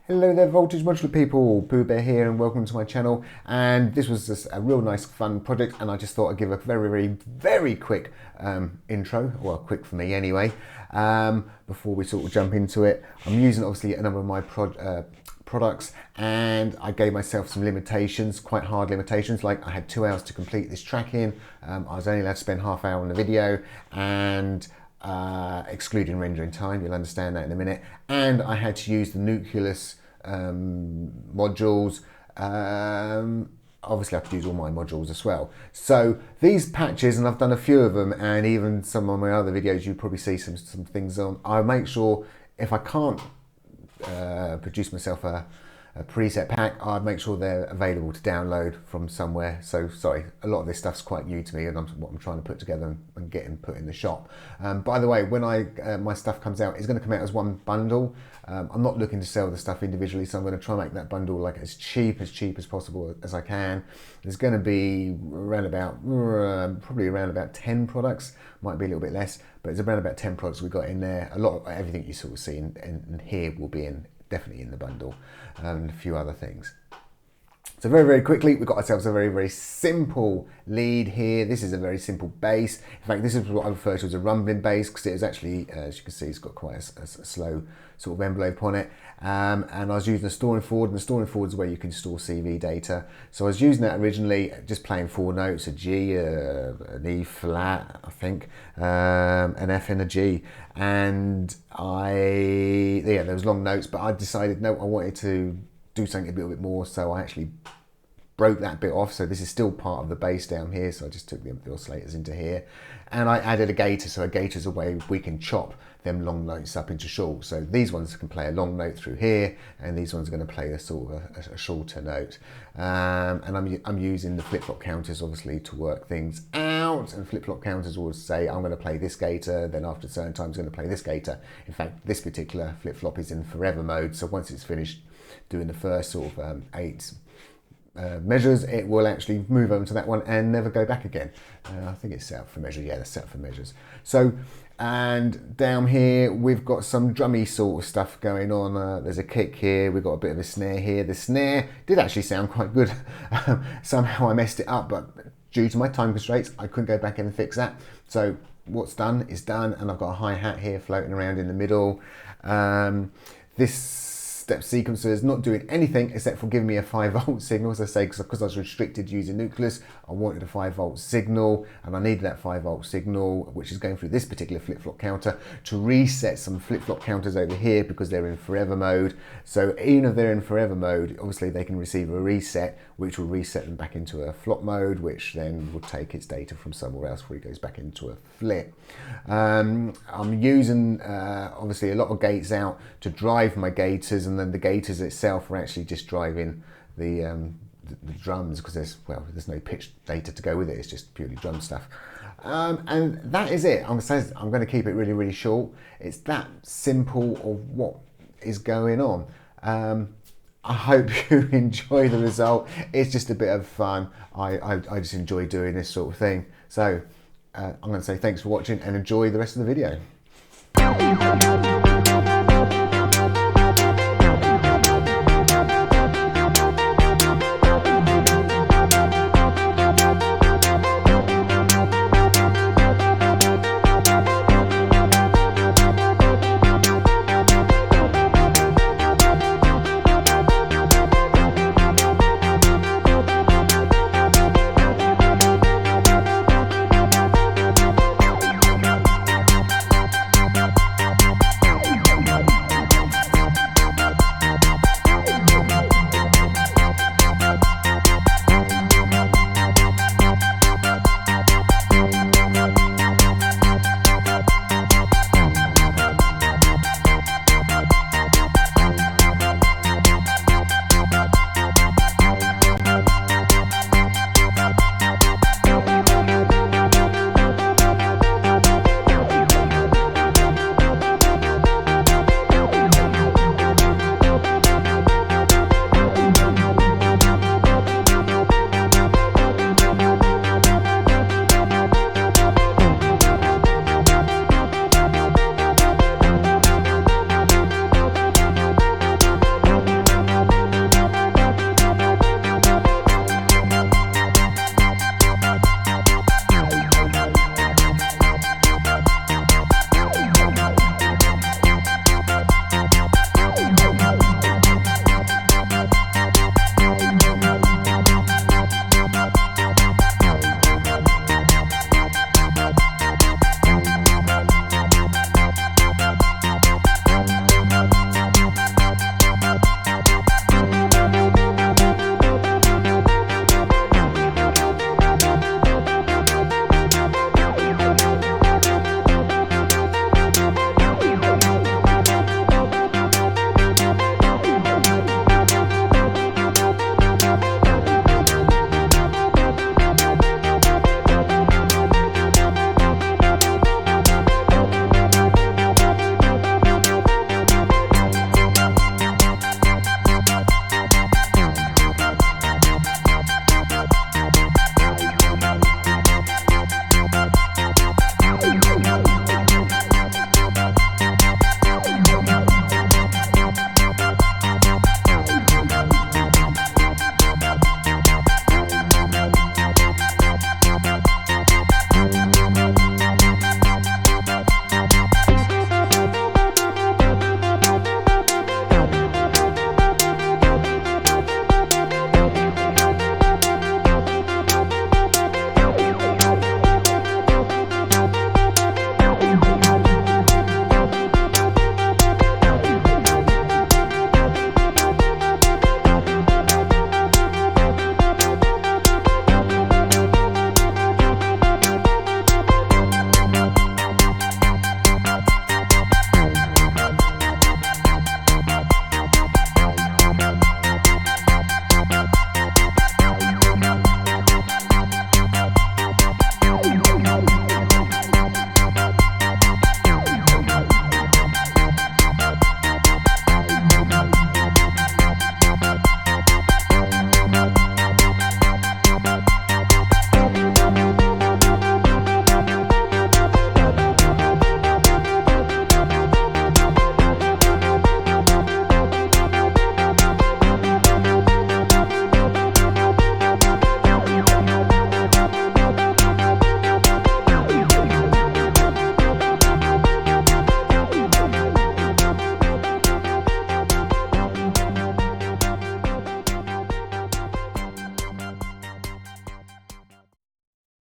Hello there, Voltage Modular people, PoohBear here and welcome to my channel. And this was just a real nice fun project and I just thought I'd give a very quick intro, well quick for me anyway, before we sort of jump into it. I'm using obviously a number of my products and I gave myself some limitations, quite hard limitations, like I had 2 hours to complete this tracking. I was only allowed to spend half hour on the video and excluding rendering time, you'll understand that in a minute, and I had to use the Nucleus modules. Obviously I have to use all my modules as well. So these patches, and I've done a few of them, and even some of my other videos you probably see some things on. I'll make sure if I can't produce myself a preset pack, I'd make sure they're available to download from somewhere. So sorry, a lot of this stuff's quite new to me and what I'm trying to put together and getting put in the shop. By the way, when my stuff comes out, it's going to come out as one bundle. I'm not looking to sell the stuff individually, so I'm going to try and make that bundle like as cheap as possible as I can. There's going to be around about probably around about 10 products, might be a little bit less, but it's around about 10 products we got in there. A lot of everything you sort of see in here will be definitely in the bundle, and a few other things. So very quickly, we've got ourselves a very simple lead here. This is a very simple bass. In fact, this is what I refer to as a rumbling bass, because it is actually, as you can see, it's got quite a slow sort of envelope on it. And I was using a storing forward, and the storing forward is where you can store CV data. So I was using that originally, just playing 4 notes, a G, an E flat, I think, an F and a G. And there was long notes, but I decided, no, I wanted to do something a little bit more, so I actually broke that bit off. So this is still part of the bass down here, so I just took the oscillators into here and I added a gator. So a gator is a way we can chop them long notes up into short. So these ones can play a long note through here, and these ones are going to play a sort of a shorter note. And I'm using the flip-flop counters obviously to work things out, and flip-flop counters will say I'm going to play this gator, then after a certain time I'm going to play this gator. In fact, this particular flip-flop is in forever mode, so once it's finished doing the first sort of 8 measures, it will actually move over to that one and never go back again. I think it's set up for measure. Yeah, it's set up for measures. So, and down here we've got some drummy sort of stuff going on. There's a kick here, we've got a bit of a snare here. The snare did actually sound quite good. Somehow I messed it up, but due to my time constraints I couldn't go back in and fix that. So what's done is done, and I've got a hi-hat here floating around in the middle. This step sequencer is not doing anything except for giving me a 5-volt signal, as I say, because I was restricted using Nucleus. I wanted a 5-volt signal, and I needed that 5-volt signal, which is going through this particular flip-flop counter, to reset some flip-flop counters over here because they're in forever mode. So even if they're in forever mode, obviously they can receive a reset, which will reset them back into a flop mode, which then will take its data from somewhere else where it goes back into a flip. I'm using obviously a lot of gates out to drive my gators, and then the gators itself are actually just driving the drums, because there's no pitch data to go with it. It's just purely drum stuff. And that is it. I'm going to keep it really short. It's that simple of what is going on. I hope you enjoy the result. It's just a bit of fun. I just enjoy doing this sort of thing. So I'm going to say thanks for watching and enjoy the rest of the video.